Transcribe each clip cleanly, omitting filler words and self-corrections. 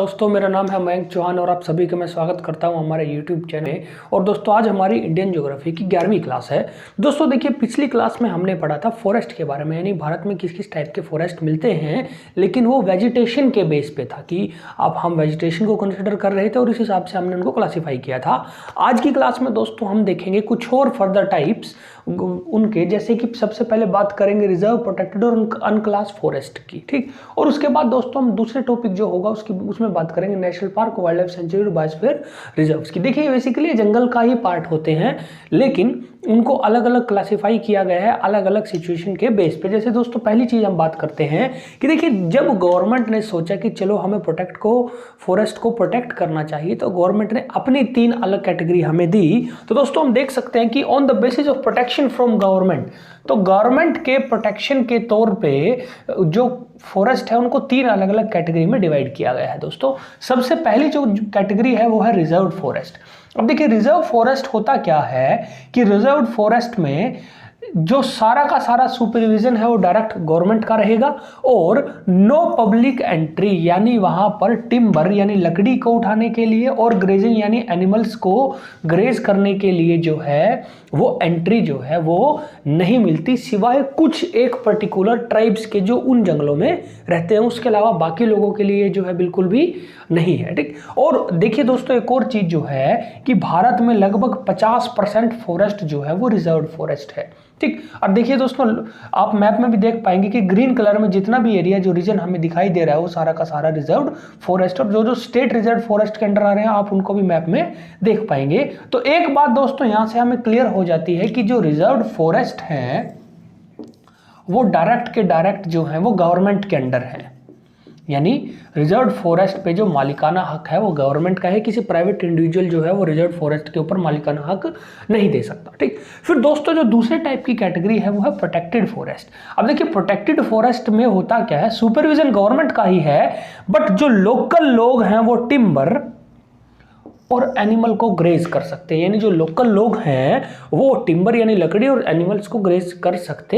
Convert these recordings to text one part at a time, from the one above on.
दोस्तों मेरा नाम है मयंक चौहान और आप सभी का मैं स्वागत करता हूं हमारे YouTube चैनल में। और दोस्तों आज हमारी इंडियन ज्योग्राफी की 11वीं क्लास है। दोस्तों देखिए पिछली क्लास में हमने पढ़ा था फॉरेस्ट के बारे में, यानी भारत में किस किस टाइप के फॉरेस्ट मिलते हैं, लेकिन वो वेजिटेशन के बेस पे था कि अब हम वेजिटेशन को कंसिडर कर रहे थे और इस हिसाब से हमने उनको क्लासीफाई किया था। आज की क्लास में दोस्तों हम देखेंगे कुछ और फर्दर टाइप्स उनके, जैसे कि सबसे पहले बात करेंगे रिजर्व, प्रोटेक्टेड और अनक्लास फॉरेस्ट की, ठीक। और उसके बाद दोस्तों हम दूसरे टॉपिक जो होगा उसमें बात करेंगे national park, wild life sanctuary और बायोस्फीयर रिजर्व्स की। देखिए बेसिकली जंगल का ही पार्ट होते हैं, लेकिन उनको अलग अलग क्लासिफाई किया गया है अलग अलग सिचुएशन के बेस पे। जैसे दोस्तों पहली चीज हम बात करते हैं कि देखिए जब गवर्नमेंट ने सोचा कि चलो हमें फॉरेस्ट को प्रोटेक्ट करना चाहिए, तो गवर्नमेंट ने अपनी 3 अलग कैटेगरी हमें दी। तो दोस्तों हम देख सकते हैं कि on the basis of protection from government, तो गवर्नमेंट के प्रोटेक्शन के तौर पे जो फॉरेस्ट है उनको 3 अलग अलग कैटेगरी में डिवाइड किया गया है। दोस्तों सबसे पहली जो कैटेगरी है वो है रिजर्व फॉरेस्ट। अब देखिए रिजर्व फॉरेस्ट होता क्या है कि रिजर्व फॉरेस्ट में जो सारा का सारा सुपरविजन है वो डायरेक्ट गवर्नमेंट का रहेगा और नो पब्लिक एंट्री, यानी वहां पर टिम्बर यानी लकड़ी को उठाने के लिए और ग्रेजिंग यानी एनिमल्स को ग्रेज करने के लिए जो है वो एंट्री जो है वो नहीं मिलती, सिवाय कुछ एक पर्टिकुलर ट्राइब्स के जो उन जंगलों में रहते हैं। उसके अलावा बाकी लोगों के लिए जो है बिल्कुल भी नहीं है, ठीक। और देखिए दोस्तों एक और चीज जो है कि भारत में लगभग 50% फॉरेस्ट जो है वो रिजर्व फॉरेस्ट है, ठीक। और देखिए दोस्तों आप मैप में भी देख पाएंगे कि ग्रीन कलर में जितना भी एरिया जो रीजन हमें दिखाई दे रहा है वो सारा का सारा रिजर्व फॉरेस्ट, और जो जो स्टेट रिजर्व फॉरेस्ट के अंडर आ रहे हैं आप उनको भी मैप में देख पाएंगे। तो एक बात दोस्तों यहां से हमें क्लियर हो जाती है कि जो रिजर्व फॉरेस्ट है वो डायरेक्ट के डायरेक्ट जो है वो गवर्नमेंट के अंडर है, यानी रिजर्व फॉरेस्ट पे जो मालिकाना हक है वो गवर्नमेंट का है, किसी प्राइवेट इंडिविजुअल जो है वो रिजर्व फॉरेस्ट के ऊपर मालिकाना हक नहीं दे सकता, ठीक। फिर दोस्तों जो दूसरे टाइप की कैटेगरी है वो है प्रोटेक्टेड फॉरेस्ट। अब देखिए प्रोटेक्टेड फॉरेस्ट में होता क्या है, सुपरविजन गवर्नमेंट का ही है, बट जो लोकल लोग हैं वो टिम्बर और एनिमल को ग्रेज कर सकते हैं, यानी जो लोकल लोग हैं वो टिम्बर यानी लकड़ी और एनिमल्स को ग्रेज कर सकते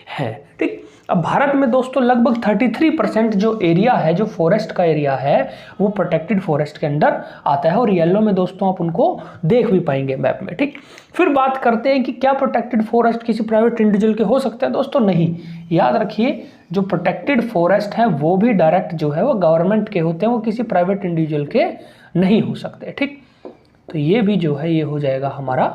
हैं, ठीक। अब भारत में दोस्तों लगभग 33% जो एरिया है, जो फॉरेस्ट का एरिया है वो प्रोटेक्टेड फॉरेस्ट के अंदर आता है, और येलो में दोस्तों आप उनको देख भी पाएंगे मैप में, ठीक। फिर बात करते हैं कि क्या प्रोटेक्टेड फॉरेस्ट किसी प्राइवेट इंडिविजुअल के हो सकते हैं। दोस्तों नहीं, याद रखिए जो प्रोटेक्टेड फॉरेस्ट है वो भी डायरेक्ट जो है वो गवर्नमेंट के होते हैं, वो किसी प्राइवेट इंडिविजुअल के नहीं हो सकते, ठीक। तो ये भी जो है ये हो जाएगा हमारा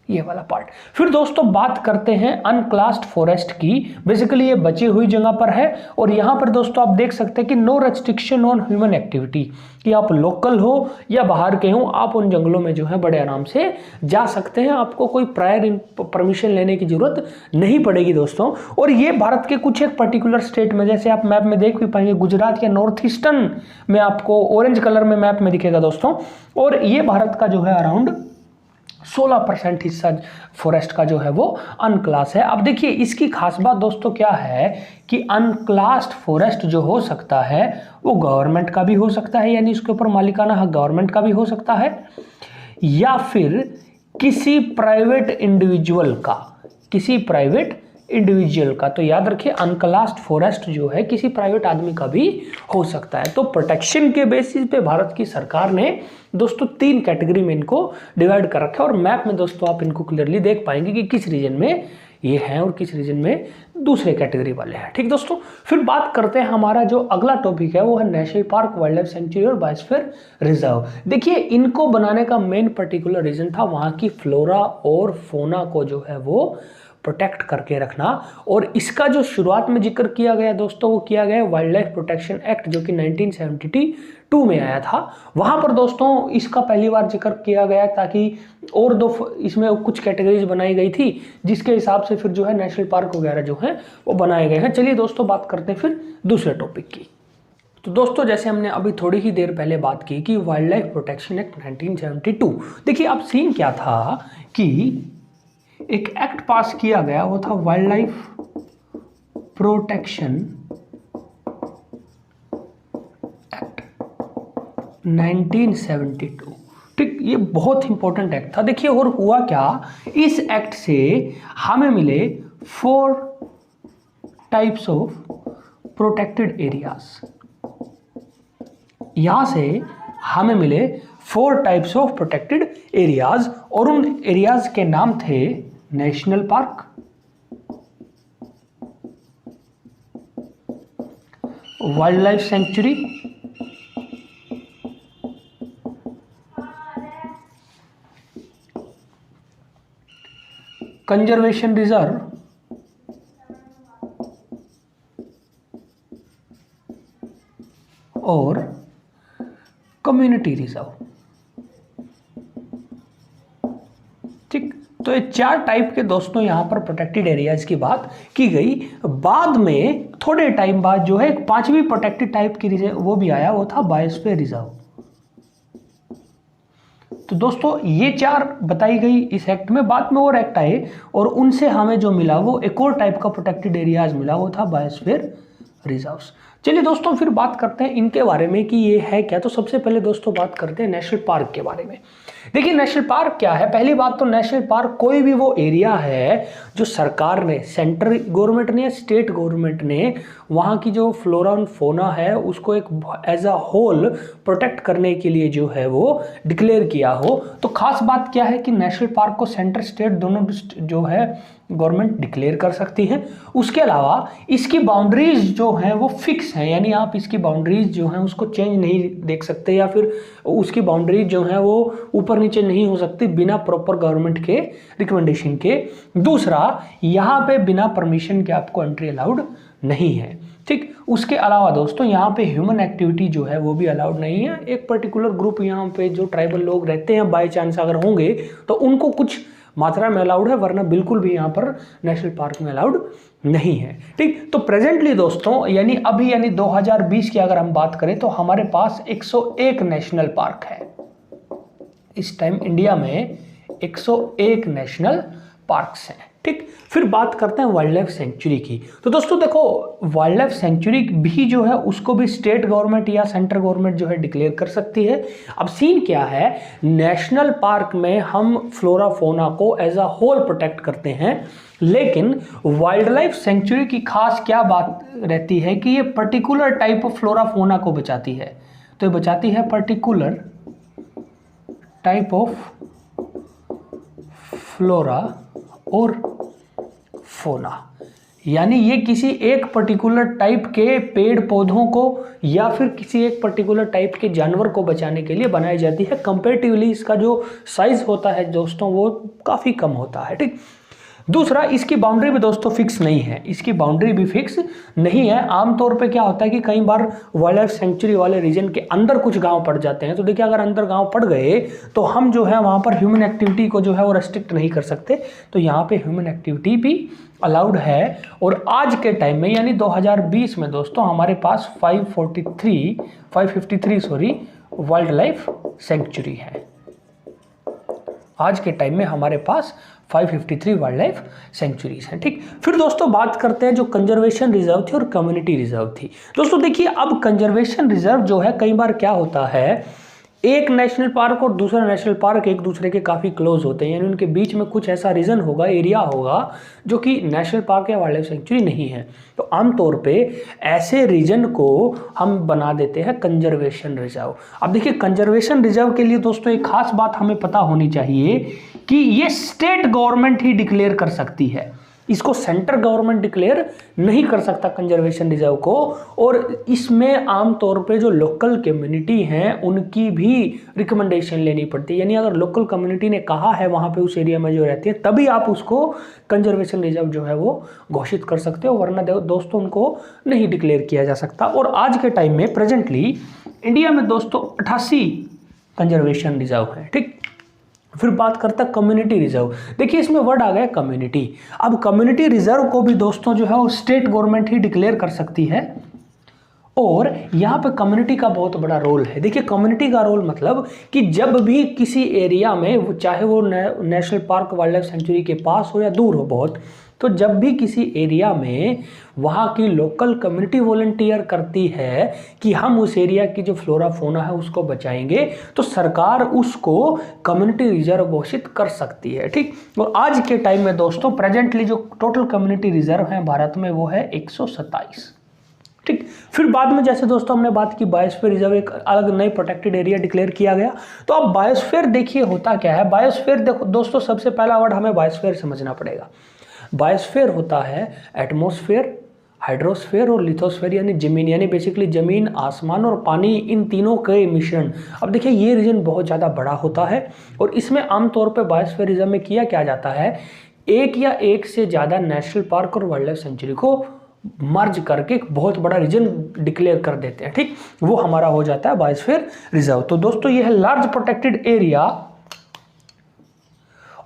ये वाला पार्ट। फिर दोस्तों बात करते हैं अनक्लास्ड फॉरेस्ट की। बेसिकली ये बची हुई जगह पर है, और यहाँ पर दोस्तों आप देख सकते हैं कि no restriction on human activity, कि आप लोकल हो या बाहर के हो आप उन जंगलों में जो है बड़े आराम से जा सकते हैं, आपको कोई प्रायर परमिशन लेने की जरूरत नहीं पड़ेगी दोस्तों। और ये भारत के कुछ एक पर्टिकुलर स्टेट में, जैसे आप मैप में देख भी पाएंगे गुजरात या नॉर्थ ईस्टर्न में आपको ऑरेंज कलर में मैप में दिखेगा दोस्तों, और ये भारत का जो है अराउंड 16% हिस्सा फॉरेस्ट का जो है वो अनक्लास है। अब देखिए इसकी खास बात दोस्तों क्या है कि अनक्लास्ड फॉरेस्ट जो हो सकता है वो गवर्नमेंट का भी हो सकता है, यानी उसके ऊपर मालिकाना हक गवर्नमेंट का भी हो सकता है, या फिर किसी प्राइवेट इंडिविजुअल का, तो याद रखिए अनक्लास्ड फॉरेस्ट जो है किसी प्राइवेट आदमी का भी हो सकता है। तो प्रोटेक्शन के बेसिस पे भारत की सरकार ने दोस्तों 3 कैटेगरी में इनको डिवाइड कर रखा है, और मैप में दोस्तों आप इनको क्लियरली देख पाएंगे कि किस रीजन में ये हैं और किस रीजन में दूसरे कैटेगरी वाले हैं, ठीक दोस्तों। फिर बात करते हैं हमारा जो अगला टॉपिक है वो है national park, wild life sanctuary और बायोस्फीयर रिजर्व। देखिए इनको बनाने का मेन पर्टिकुलर रीजन था वहां की फ्लोरा और फोना को जो है वो प्रोटेक्ट करके रखना, और इसका जो शुरुआत में जिक्र किया गया दोस्तों वो किया गया वाइल्ड लाइफ प्रोटेक्शन एक्ट जो कि 1972 में आया था। वहां पर दोस्तों इसका पहली बार जिक्र किया गया ताकि और इसमें कुछ कैटेगरीज बनाई गई थी, जिसके हिसाब से फिर जो है नेशनल पार्क वगैरह जो है वो बनाए गए हैं। चलिए दोस्तों बात करते हैं फिर दूसरे टॉपिक की। तो दोस्तों जैसे हमने अभी थोड़ी ही देर पहले बात की कि वाइल्ड लाइफ प्रोटेक्शन एक्ट 1972, देखिए अब सीन क्या था कि एक एक्ट पास किया गया, वो था वाइल्ड लाइफ प्रोटेक्शन एक्ट 1972, ठीक। ये बहुत इंपॉर्टेंट एक्ट था। देखिए और हुआ क्या, इस एक्ट से हमें मिले 4 टाइप्स ऑफ प्रोटेक्टेड एरियाज, यहाँ से हमें मिले 4 टाइप्स ऑफ प्रोटेक्टेड एरियाज, और उन एरियाज के नाम थे national park, wild life sanctuary, conservation reserve और कम्युनिटी रिजर्व। ठीक, तो ये 4 टाइप के दोस्तों यहां पर प्रोटेक्टेड एरियाज की बात की गई। बाद में थोड़े टाइम बाद जो है एक 5वीं प्रोटेक्टेड टाइप की रिजर्व वो भी आया, वो था बायोस्फीयर रिजर्व। तो दोस्तों ये 4 बताई गई इस एक्ट में, बाद में और एक्ट आए और उनसे हमें जो मिला वो एक और टाइप का प्रोटेक्टेड एरियाज मिला, वो था बायोस्फीयर रिजर्व्स। चलिए दोस्तों फिर बात करते हैं इनके बारे में कि ये है क्या। तो सबसे पहले दोस्तों बात करते हैं नेशनल पार्क के बारे में। देखिए नेशनल पार्क क्या है। पहली बात तो नेशनल पार्क कोई भी वो एरिया है जो सरकार ने, सेंट्रल गवर्नमेंट ने या स्टेट गवर्नमेंट ने वहाँ की जो फ्लोरा और फोना है उसको एक एज अ होल प्रोटेक्ट करने के लिए जो है वो डिक्लेयर किया हो। तो खास बात क्या है कि नेशनल पार्क को सेंटर स्टेट दोनों जो है गवर्नमेंट डिक्लेयर कर सकती है। उसके अलावा इसकी बाउंड्रीज जो हैं वो फिक्स हैं, यानी आप इसकी बाउंड्रीज जो हैं उसको चेंज नहीं देख सकते या फिर उसकी बाउंड्रीज जो हैं वो ऊपर नीचे नहीं हो सकती बिना प्रॉपर गवर्नमेंट के रिकमेंडेशन के। दूसरा, यहाँ पे बिना परमिशन के आपको एंट्री अलाउड नहीं है। ठीक, उसके अलावा दोस्तों यहाँ पे ह्यूमन एक्टिविटी जो है वो भी अलाउड नहीं है। एक पर्टिकुलर ग्रुप यहाँ पे जो ट्राइबल लोग रहते हैं बाई चांस अगर होंगे तो उनको कुछ मात्रा में अलाउड है, वरना बिल्कुल भी यहाँ पर नेशनल पार्क में अलाउड नहीं है। ठीक, तो प्रेजेंटली दोस्तों यानी 2020 की अगर हम बात करें तो हमारे पास 101 नेशनल पार्क है। इस टाइम इंडिया में 101 नेशनल पार्क्स हैं। ठीक, फिर बात करते हैं वाइल्ड लाइफ सेंचुरी की। तो दोस्तों देखो वाइल्ड लाइफ सेंचुरी भी जो है उसको भी स्टेट गवर्नमेंट या सेंट्रल गवर्नमेंट जो है डिक्लेयर कर सकती है। अब सीन क्या है, नेशनल पार्क में हम फ्लोरा फोना को एज अ होल प्रोटेक्ट करते हैं, लेकिन वाइल्ड लाइफ सेंचुरी की खास क्या बात रहती है कि ये particular type of flora fauna को बचाती है। तो ये बचाती है पर्टिकुलर टाइप ऑफ फ्लोरा और फोना, यानी ये किसी एक पर्टिकुलर टाइप के पेड़ पौधों को या फिर किसी एक पर्टिकुलर टाइप के जानवर को बचाने के लिए बनाई जाती है। कंपैरेटिवली इसका जो साइज होता है दोस्तों वो काफ़ी कम होता है। ठीक, दूसरा, इसकी बाउंड्री भी दोस्तों फिक्स नहीं है, इसकी बाउंड्री भी फिक्स नहीं है। आमतौर पे क्या होता है कि कई बार वाइल्ड लाइफ सेंचुरी वाले रीजन के अंदर कुछ गांव पड़ जाते हैं। तो देखिए अगर अंदर गांव पड़ गए तो हम जो है वहाँ पर ह्यूमन एक्टिविटी को जो है वो रेस्ट्रिक्ट नहीं कर सकते। तो यहाँ पे ह्यूमन एक्टिविटी भी अलाउड है। और आज के टाइम में यानी 2020 में दोस्तों हमारे पास 553 वाइल्ड लाइफ सेंचुरी है। आज के टाइम में हमारे पास 553 वाइल्ड लाइफ सेंचुरीज हैं। ठीक, फिर दोस्तों बात करते हैं जो कंजर्वेशन रिजर्व थी और कम्युनिटी रिजर्व थी। दोस्तों देखिए अब कंजर्वेशन रिजर्व जो है कई बार क्या होता है, एक नेशनल पार्क और दूसरा नेशनल पार्क एक दूसरे के काफ़ी क्लोज होते हैं, यानी उनके बीच में कुछ ऐसा रीजन होगा, एरिया होगा जो कि नेशनल पार्क या वाइल्ड लाइफ सेंचुरी नहीं है। तो आमतौर पे ऐसे रीजन को हम बना देते हैं कंजर्वेशन रिजर्व। अब देखिए कंजर्वेशन रिजर्व के लिए दोस्तों एक खास बात हमें पता होनी चाहिए कि ये स्टेट गवर्नमेंट ही डिक्लेयर कर सकती है, इसको सेंट्रल गवर्नमेंट डिक्लेयर नहीं कर सकता कंजर्वेशन रिजर्व को। और इसमें आमतौर पे जो लोकल कम्युनिटी हैं उनकी भी रिकमेंडेशन लेनी पड़ती है, यानी अगर लोकल कम्युनिटी ने कहा है वहाँ पे उस एरिया में जो रहती है तभी आप उसको कंजर्वेशन रिजर्व जो है वो घोषित कर सकते हो, वरना दोस्तों उनको नहीं डिक्लेयर किया जा सकता। और आज के टाइम में प्रेजेंटली इंडिया में दोस्तों 88 कंजर्वेशन रिजर्व है। ठीक, फिर बात करता है कम्युनिटी रिजर्व। देखिए इसमें वर्ड आ गया कम्युनिटी। अब कम्युनिटी रिजर्व को भी दोस्तों जो है वो स्टेट गवर्नमेंट ही डिक्लेयर कर सकती है, और यहाँ पे कम्युनिटी का बहुत बड़ा रोल है। देखिए कम्युनिटी का रोल मतलब कि जब भी किसी एरिया में, चाहे वो national park wild life sanctuary के पास हो या दूर हो बहुत, तो जब भी किसी एरिया में वहाँ की लोकल कम्युनिटी वॉलंटियर करती है कि हम उस एरिया की जो फ्लोरा फोना है उसको बचाएंगे, तो सरकार उसको कम्युनिटी रिजर्व घोषित कर सकती है। ठीक, और आज के टाइम में दोस्तों प्रेजेंटली जो टोटल कम्युनिटी रिजर्व है भारत में वो है 127। ठीक। फिर बाद में जैसे दोस्तों हमने बात की बायोस्फीयर रिजर्व एक अलग नई प्रोटेक्टेड एरिया डिक्लेयर किया गया। तो अब बायोस्फीयर देखिए होता क्या है। बायोस्फीयर देखो दोस्तों, सबसे पहला वर्ड हमें बायोस्फीयर समझना पड़ेगा। बायोस्फीयर होता है एटमॉस्फेयर, हाइड्रोस्फीयर और लिथोस्फीयर, यानी जमीन, यानी बेसिकली जमीन, आसमान और पानी, इन तीनों के मिश्रण। अब देखिए ये रीजन बहुत ज़्यादा बड़ा होता है और इसमें आमतौर पर बायोस्फीयर रिजर्व में किया क्या जाता है, एक या एक से ज़्यादा नेशनल पार्क और वाइल्ड लाइफ सेंचुरी को मर्ज करके एक बहुत बड़ा रीजन डिक्लेयर कर देते हैं। ठीक, वो हमारा हो जाता है बायोस्फीयर रिजर्व। तो दोस्तों ये है large protected area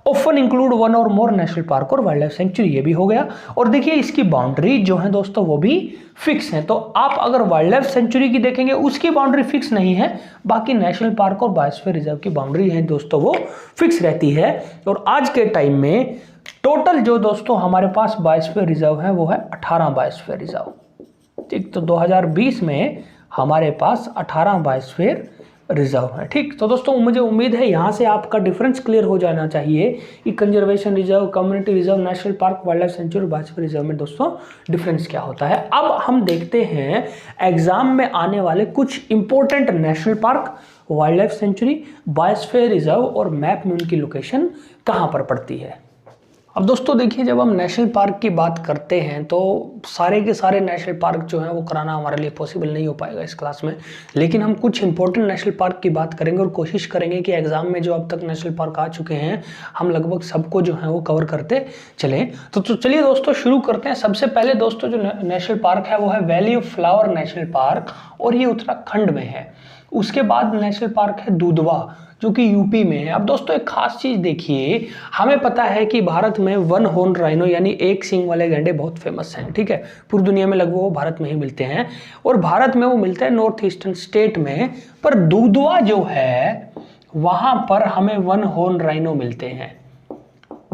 often include one और मोर नेशनल पार्क और वाइल्ड लाइफ सेंचुरी, ये भी हो गया। और देखिए इसकी बाउंड्री जो है दोस्तों वो भी फिक्स है। तो आप अगर वाइल्ड लाइफ सेंचुरी की देखेंगे उसकी बाउंड्री फिक्स नहीं है, बाकी नेशनल पार्क और बायोस्फीयर रिजर्व की बाउंड्री है दोस्तों वो फिक्स रहती है। और आज के टाइम में टोटल जो दोस्तों हमारे पास बायोस्फीयर रिजर्व है वो है 18 बायोस्फीयर रिजर्व। ठीक, तो 2020 में हमारे पास 18 बायोस्फीयर रिजर्व है। ठीक, तो दोस्तों मुझे उम्मीद है यहाँ से आपका डिफरेंस क्लियर हो जाना चाहिए कि conservation reserve, community reserve, national park, wild life sanctuary, biosphere reserve में दोस्तों डिफरेंस क्या होता है। अब हम देखते हैं एग्जाम में आने वाले कुछ important national park, wild life sanctuary, biosphere reserve और मैप में उनकी लोकेशन कहाँ पर पड़ती है। अब दोस्तों देखिए जब हम नेशनल पार्क की बात करते हैं तो सारे के सारे नेशनल पार्क जो हैं वो कराना हमारे लिए पॉसिबल नहीं हो पाएगा इस क्लास में, लेकिन हम कुछ इंपॉर्टेंट नेशनल पार्क की बात करेंगे और कोशिश करेंगे कि एग्जाम में जो अब तक नेशनल पार्क आ चुके हैं हम लगभग सबको जो है वो कवर करते चलें। तो चलिए दोस्तों शुरू करते हैं। सबसे पहले दोस्तों जो नेशनल पार्क है वो है valley of flower national park और ये उत्तराखंड में है। उसके बाद नेशनल पार्क है दुधवा जो कि यूपी में है। अब दोस्तों एक खास चीज देखिए, हमें पता है कि भारत में वन हॉर्न राइनो यानी एक सींग वाले गैंडे बहुत फेमस हैं। ठीक है, पूरी दुनिया में लगभग वो भारत में ही मिलते हैं और भारत में वो मिलते हैं नॉर्थ ईस्टर्न स्टेट में, पर दुधवा जो है वहां पर हमें वन हॉर्न राइनो मिलते हैं।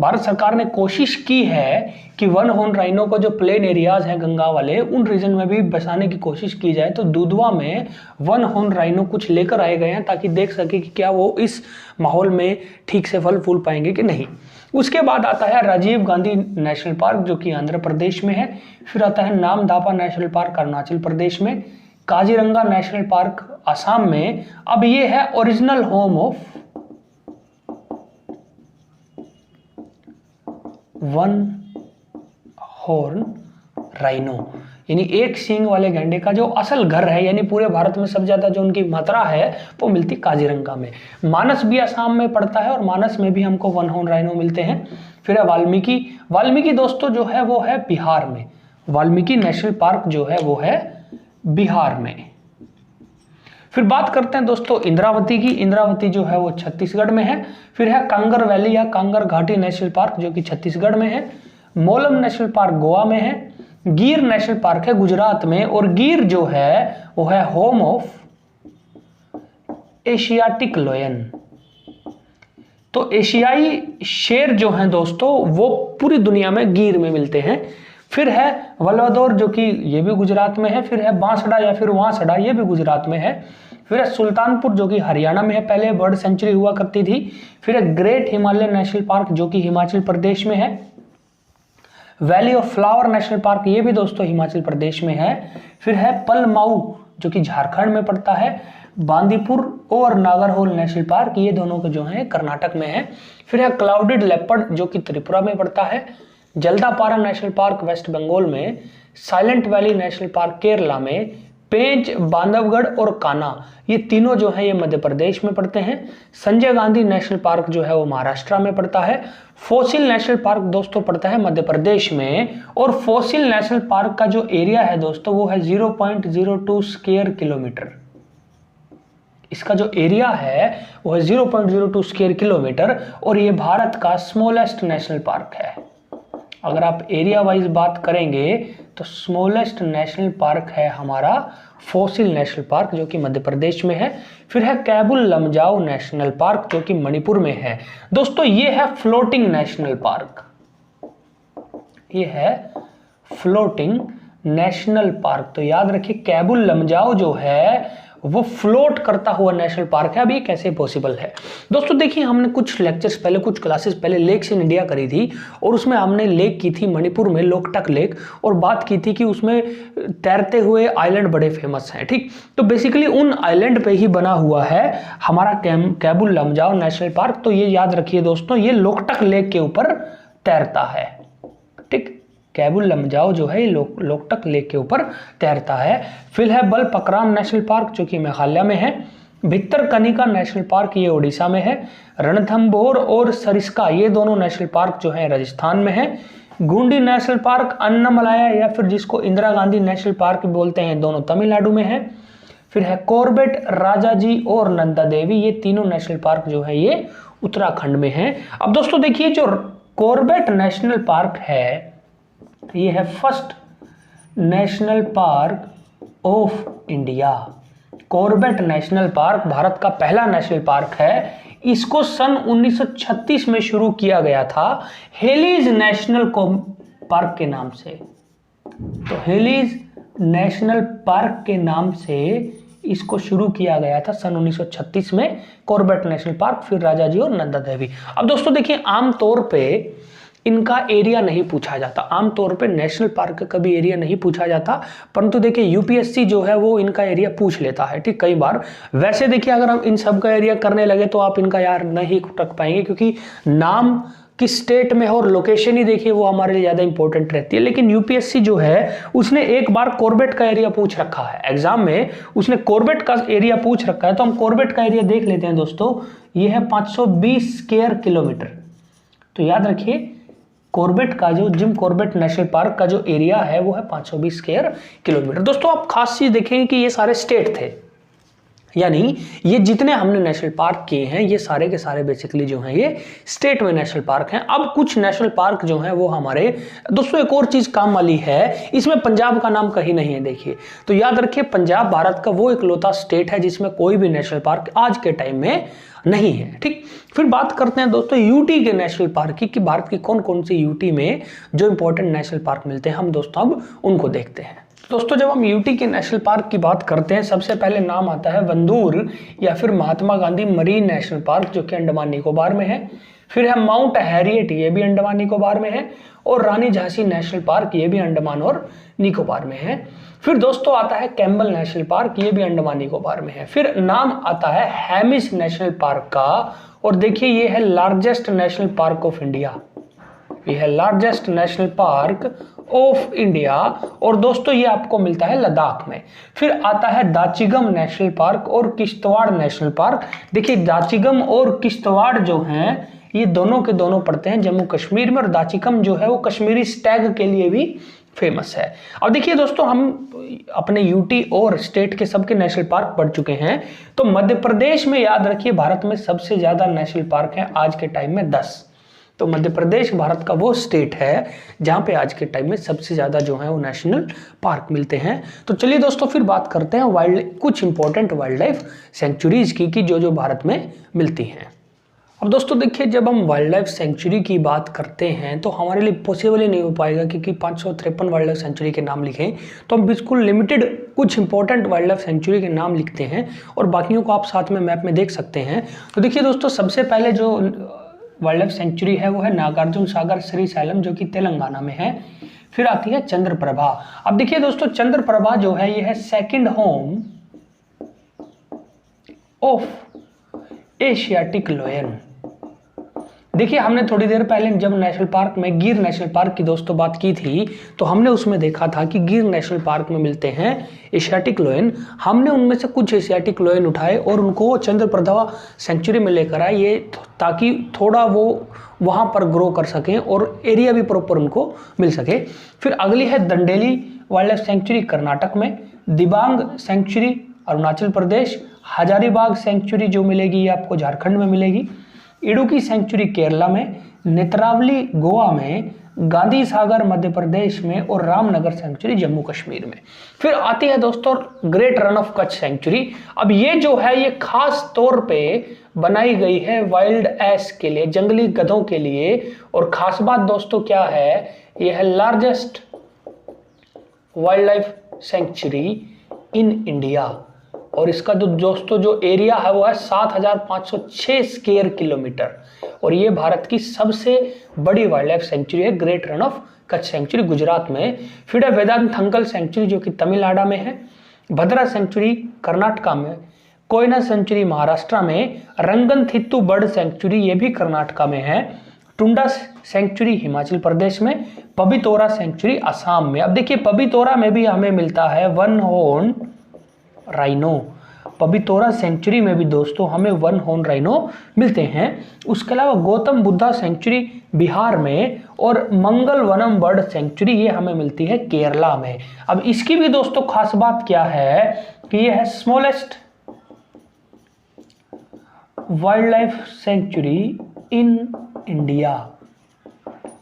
भारत सरकार ने कोशिश की है कि वन हॉर्न राइनो को जो प्लेन एरियाज हैं गंगा वाले उन रीजन में भी बसाने की कोशिश की जाए। तो दुधवा में वन हॉर्न राइनो कुछ लेकर आए गए हैं ताकि देख सके कि क्या वो इस माहौल में ठीक से फल फूल पाएंगे कि नहीं। उसके बाद आता है राजीव गांधी नेशनल पार्क जो कि आंध्र प्रदेश में है। फिर आता है नामदाफा नेशनल पार्क अरुणाचल प्रदेश में, काजीरंगा नेशनल पार्क असम में। अब ये है original home of one horn rhino, यानी एक सींग वाले गैंडे का जो असल घर है, यानी पूरे भारत में सबसे ज्यादा जो उनकी मात्रा है वो मिलती काजीरंगा में। मानस भी असम में पड़ता है और मानस में भी हमको वन हॉर्न राइनो मिलते हैं। फिर है वाल्मीकि। वाल्मीकि दोस्तों जो है वो है बिहार में। वाल्मीकि नेशनल पार्क जो है वो है बिहार में। फिर बात करते हैं दोस्तों इंद्रावती की। इंद्रावती जो है वो छत्तीसगढ़ में है। फिर है कांगर वैली या कांगर घाटी नेशनल पार्क जो कि छत्तीसगढ़ में है। मोलम नेशनल पार्क गोवा में है। गिर नेशनल पार्क है गुजरात में और गिर जो है वो है होम ऑफ एशियाटिक लायन। तो एशियाई शेर जो हैं दोस्तों वो पूरी दुनिया में गिर में मिलते हैं। फिर है वल्लभदौर जो कि ये भी गुजरात में है। फिर है बांसड़ा या फिर वांसड़ा, ये भी गुजरात में है। फिर है सुल्तानपुर जो कि हरियाणा में है, पहले बर्ड सेंचुरी हुआ करती थी। फिर है ग्रेट हिमालय नेशनल पार्क जो कि हिमाचल प्रदेश में है। Valley of flower national park ये भी दोस्तों हिमाचल प्रदेश में है। फिर है पलमाऊ जो कि झारखंड में पड़ता है। बांदीपुर और नागरहोल नेशनल पार्क ये दोनों के जो है कर्नाटक में है। फिर है क्लाउडेड लेपर्ड जो कि त्रिपुरा में पड़ता है। Jaldapara national park West Bengal में। Silent valley national park Kerala में। पेंच, बांधवगढ़ और कान्हा ये तीनों जो है ये मध्य प्रदेश में पड़ते हैं। संजय गांधी नेशनल पार्क जो है वो महाराष्ट्र में पड़ता है। फोसिल नेशनल पार्क दोस्तों पड़ता है मध्य प्रदेश में। और फोसिल नेशनल पार्क का जो एरिया है दोस्तों वो है 0.02 स्क्वायर किलोमीटर। इसका जो एरिया है वो है 0.02 स्क्वायर किलोमीटर और ये भारत का स्मॉलेस्ट नेशनल पार्क है। अगर आप एरिया वाइज बात करेंगे तो स्मॉलेस्ट नेशनल पार्क है हमारा फोसिल नेशनल पार्क जो कि मध्य प्रदेश में है। फिर है कैबुल लमजाओ नेशनल पार्क जो कि मणिपुर में है। दोस्तों ये है फ्लोटिंग नेशनल पार्क, ये है फ्लोटिंग नेशनल पार्क। तो याद रखिए कैबुल लमजाओ जो है वो फ्लोट करता हुआ नेशनल पार्क है। अब ये कैसे पॉसिबल है दोस्तों? देखिए, हमने कुछ लेक्चर्स पहले, कुछ क्लासेस पहले लेक्स इन इंडिया करी थी और उसमें हमने लेक की थी मणिपुर में लोकटक लेक, और बात की थी कि उसमें तैरते हुए आइलैंड बड़े फेमस हैं। ठीक, तो बेसिकली उन आइलैंड पे ही बना हुआ है हमारा कैबुल लमजाओ नेशनल पार्क। तो ये याद रखिए दोस्तों, ये लोकटक लेक के ऊपर तैरता है। ठीक, कैबुल लमजाओ जो है लोकटक लेक के ऊपर तैरता है। फिर है बलपकराम नेशनल पार्क जो कि मेघालय में है। भितरकनिका नेशनल पार्क ये उड़ीसा में है। रणथंभौर और सरिस्का ये दोनों नेशनल पार्क जो है राजस्थान में है। गुंडी नेशनल पार्क, अन्नमलाया या फिर जिसको इंदिरा गांधी नेशनल पार्क बोलते हैं, दोनों तमिलनाडु में है। फिर है कॉर्बेट, राजाजी और नंदा देवी, ये तीनों नेशनल पार्क जो है ये उत्तराखंड में है। अब दोस्तों देखिए, जो कॉर्बेट नेशनल पार्क है ये है first national park of India. Corbett national park Bharat का पहला नेशनल पार्क है। इसको सन 1936 में शुरू किया गया था हेलीज नेशनल पार्क के नाम से। तो हेलीज नेशनल पार्क के नाम से इसको शुरू किया गया था सन 1936 में, कॉर्बेट नेशनल पार्क, फिर राजाजी और नंदा देवी। अब दोस्तों देखिए, आमतौर पे इनका एरिया नहीं पूछा जाता, आमतौर पे नेशनल पार्क का कभी एरिया नहीं पूछा जाता, परंतु देखिए यूपीएससी जो है वो इनका एरिया पूछ लेता है। ठीक, कई बार। वैसे देखिए, अगर हम इन सब का एरिया करने लगे तो आप इनका यार नहीं रख पाएंगे, क्योंकि नाम किस स्टेट में है और लोकेशन ही देखिए वो हमारे लिए ज़्यादा इंपॉर्टेंट रहती है। लेकिन यूपीएससी जो है उसने एक बार कॉर्बेट का एरिया पूछ रखा है, एग्जाम में उसने कॉर्बेट का एरिया पूछ रखा है। तो हम कॉर्बेट का एरिया देख लेते हैं दोस्तों। ये है 520 स्क्वायर किलोमीटर। तो याद रखिए, कॉर्बेट का जो जिम कॉर्बेट नेशनल पार्क का जो एरिया है वो है 520 स्क्वायर किलोमीटर। दोस्तों आप खास चीज देखेंगे कि ये सारे स्टेट थे, यानी ये जितने हमने नेशनल पार्क किए हैं ये सारे के सारे बेसिकली जो हैं ये स्टेट में नेशनल पार्क हैं। अब कुछ नेशनल पार्क जो हैं वो हमारे दोस्तों, एक और चीज काम वाली है, इसमें पंजाब का नाम कहीं नहीं है। देखिए, तो याद रखिए, पंजाब भारत का वो इकलौता स्टेट है जिसमें कोई भी नेशनल पार्क आज के टाइम में नहीं है। ठीक, फिर बात करते हैं दोस्तों यूटी के नेशनल पार्क की, कि भारत की कौन कौन सी यूटी में जो इंपॉर्टेंट नेशनल पार्क मिलते हैं। हम दोस्तों अब उनको देखते हैं। दोस्तों जब हम यूटी के नेशनल पार्क की बात करते हैं, सबसे पहले नाम आता है वंदूर या फिर Mahatma Gandhi marine national park जो कि अंडमान निकोबार में है। फिर है माउंट हैरियट, ये भी अंडमान निकोबार में है। और रानी झांसी नेशनल पार्क, ये भी अंडमान और निकोबार में है। फिर दोस्तों आता है कैम्बल नेशनल पार्क, ये भी अंडमान निकोबार में है। फिर नाम आता है हेमिस नेशनल पार्क का, और देखिए ये है largest national park of India, ये है largest national park of India. और दोस्तों ये आपको मिलता है लद्दाख में। फिर आता है दाचिगम नेशनल पार्क और किश्तवाड़ नेशनल पार्क। देखिए दाचिगम और किश्तवाड़ जो हैं ये दोनों के दोनों पड़ते हैं जम्मू कश्मीर में, और दाचिगम जो है वो कश्मीरी स्टैग के लिए भी फेमस है। अब देखिए दोस्तों, हम अपने यूटी और स्टेट के सबके नेशनल पार्क पढ़ चुके हैं। तो मध्य प्रदेश में याद रखिए भारत में सबसे ज्यादा नेशनल पार्क है आज के टाइम में 10। तो मध्य प्रदेश भारत का वो स्टेट है जहां पे आज के टाइम में सबसे ज्यादा जो है वो नेशनल पार्क मिलते हैं। तो चलिए दोस्तों फिर बात करते हैं कुछ इंपॉर्टेंट वाइल्ड लाइफ सेंचुरीज की जो भारत में मिलती हैं। अब दोस्तों देखिए, जब हम वाइल्ड लाइफ सेंचुरी की बात करते हैं तो हमारे लिए पॉसिबल ही नहीं हो पाएगा, क्योंकि 553 वाइल्ड लाइफ सेंचुरी के नाम लिखें तो हम बिल्कुल लिमिटेड कुछ इंपॉर्टेंट वाइल्ड लाइफ सेंचुरी के नाम लिखते हैं, और बाकियों को आप साथ में मैप में देख सकते हैं। तो देखिए दोस्तों, सबसे पहले जो वाइल्ड लाइफ सेंचुरी है वो है नागार्जुन सागर श्रीशैलम जो कि तेलंगाना में है। फिर आती है चंद्रप्रभा। अब देखिए दोस्तों, चंद्रप्रभा जो है ये है second home of Asiatic lion. देखिए हमने थोड़ी देर पहले जब नेशनल पार्क में गिर नेशनल पार्क की दोस्तों बात की थी तो हमने उसमें देखा था कि गिर नेशनल पार्क में मिलते हैं एशियाटिक लायन। हमने उनमें से कुछ एशियाटिक लायन उठाए और उनको चंद्रप्रभा सेंचुरी में लेकर आए, ये ताकि थोड़ा वो वहाँ पर ग्रो कर सकें और एरिया भी प्रॉपर उनको मिल सके। फिर अगली है दंडेली वाइल्ड लाइफ सेंचुरी कर्नाटक में, दिबांग सेंचुरी अरुणाचल प्रदेश, हजारीबाग सेंचुरी जो मिलेगी ये आपको झारखंड में मिलेगी, इडुक्की सेंचुरी केरला में, नेत्रावली गोवा में, गांधी सागर मध्य प्रदेश में और रामनगर सेंचुरी जम्मू कश्मीर में। फिर आती है दोस्तों great Rann of Kutch sanctuary. अब ये जो है ये खास तौर पे बनाई गई है वाइल्ड एस के लिए, जंगली गधों के लिए। और खास बात दोस्तों क्या है, ये है largest wild life sanctuary in India. और इसका जो दोस्तों जो एरिया है वो है 7,506 स्क्वायर किलोमीटर। और ये भारत की सबसे बड़ी वाइल्ड लाइफ सेंचुरी है, great Rann of Kutch sanctuary Gujarat में। फिर है वेदांतंगल सेंचुरी जो कि तमिलनाडु में है, भद्रा सेंचुरी कर्नाटका में, कोयना सेंचुरी महाराष्ट्र में, रंगनथिट्टू बर्ड सेंचुरी ये भी कर्नाटका में है, टुंडा सेंचुरी हिमाचल प्रदेश में, पबितोरा सेंचुरी असम में। अब देखिए पबितोरा में भी हमें मिलता है वन हॉर्न राइनो, पबितोरा सेंचुरी में भी दोस्तों हमें वन हॉर्न राइनो मिलते हैं। उसके अलावा गौतम बुद्धा सेंचुरी बिहार में और मंगल वनम बर्ड सेंचुरी ये हमें मिलती है केरला में। अब इसकी भी दोस्तों खास बात क्या है कि ये है smallest wild life sanctuary in India.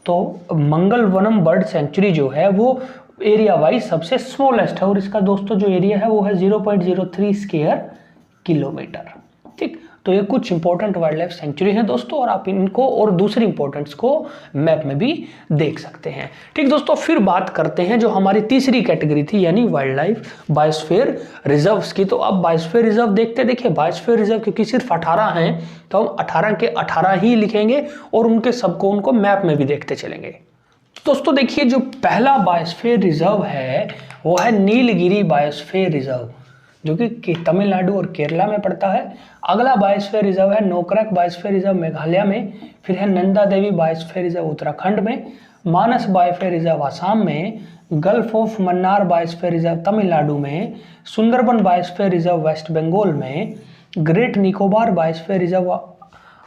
तो मंगल वनम बर्ड सेंचुरी जो है वो एरिया वाइज सबसे स्मॉलेस्ट है और इसका दोस्तों जो एरिया है वो है 0.03 स्क्वायर किलोमीटर। ठीक, तो ये कुछ इंपॉर्टेंट वाइल्ड लाइफ सेंचुरी हैं दोस्तों और आप इनको और दूसरी इंपॉर्टेंस को मैप में भी देख सकते हैं। ठीक दोस्तों, फिर बात करते हैं जो हमारी तीसरी कैटेगरी थी यानी वाइल्ड लाइफ बायोस्फीयर रिजर्व्स की। तो अब बायोस्फीयर रिजर्व देखते देखिए बायोस्फीयर रिजर्व क्योंकि सिर्फ 18 हैं तो हम 18 के 18 ही लिखेंगे और उनके सबको उनको मैप में भी देखते चलेंगे। दोस्तों देखिए जो पहला बायोस्फीयर रिजर्व है वो है नीलगिरी बायोस्फीयर रिजर्व जो कि तमिलनाडु और केरला में पड़ता है। अगला बायोस्फीयर रिजर्व है नोकरेक बायोस्फीयर रिजर्व मेघालय में, फिर है नंदा देवी बायोस्फीयर रिजर्व उत्तराखंड में, मानस बायोस्फीयर रिजर्व आसाम में, gulf of Mannar biosphere reserve Tamil Nadu में, Sundarban biosphere reserve West Bengal में, great Nicobar biosphere reserve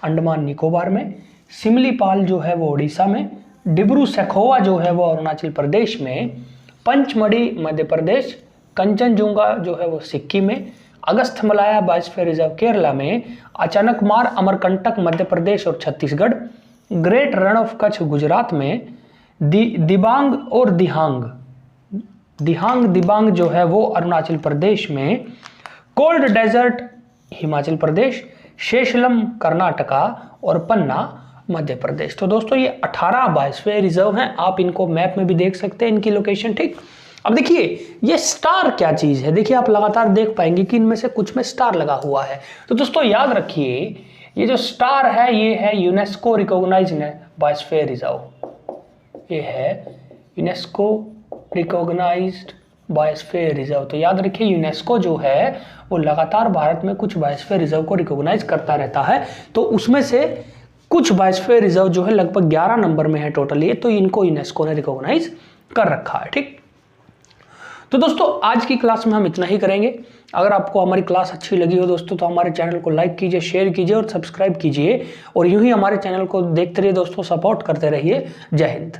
Andaman Nicobar में, सिमलीपाल जो है वो उड़ीसा में, डिब्रू सैखोवा जो है वो अरुणाचल प्रदेश में, पंचमढ़ी मध्य प्रदेश, कंचनजुंगा जो है वो सिक्किम में, अगस्थमलाया बायोस्फीयर रिजर्व केरला में, अचानकमार अमरकंटक मध्य प्रदेश और Chhattisgarh, great Rann of Kutch Gujarat में, दिबांग और दिबांग जो है वो अरुणाचल प्रदेश में, कोल्ड डेजर्ट हिमाचल प्रदेश, शेषलम कर्नाटका और पन्ना मध्य प्रदेश। तो दोस्तों ये 18 बायोस्फीयर रिजर्व हैं, आप इनको मैप में भी देख सकते हैं इनकी लोकेशन। ठीक, अब देखिए ये स्टार क्या चीज है, देखिए आप लगातार देख पाएंगे कि इनमें से कुछ में स्टार लगा हुआ है। तो दोस्तों याद रखिए ये जो स्टार है ये है यूनेस्को रिकॉग्नाइज्ड बायोस्फीयर रिजर्व, ये है यूनेस्को रिकॉग्नाइज्ड बायोस्फीयर रिजर्व। तो याद रखिए यूनेस्को जो है वो लगातार भारत में कुछ बायोस्फीयर रिजर्व को रिकॉग्नाइज करता रहता है। तो उसमें से कुछ बायोस्फीयर रिजर्व जो है लगभग 11 नंबर में है टोटल ये, तो इनको यूनेस्को ने रिकॉग्नाइज कर रखा है। ठीक, तो दोस्तों आज की क्लास में हम इतना ही करेंगे। अगर आपको हमारी क्लास अच्छी लगी हो दोस्तों तो हमारे चैनल को लाइक कीजिए, शेयर कीजिए और सब्सक्राइब कीजिए और यूं ही हमारे चैनल को देखते रहिए दोस्तों, सपोर्ट करते रहिए। जय हिंद।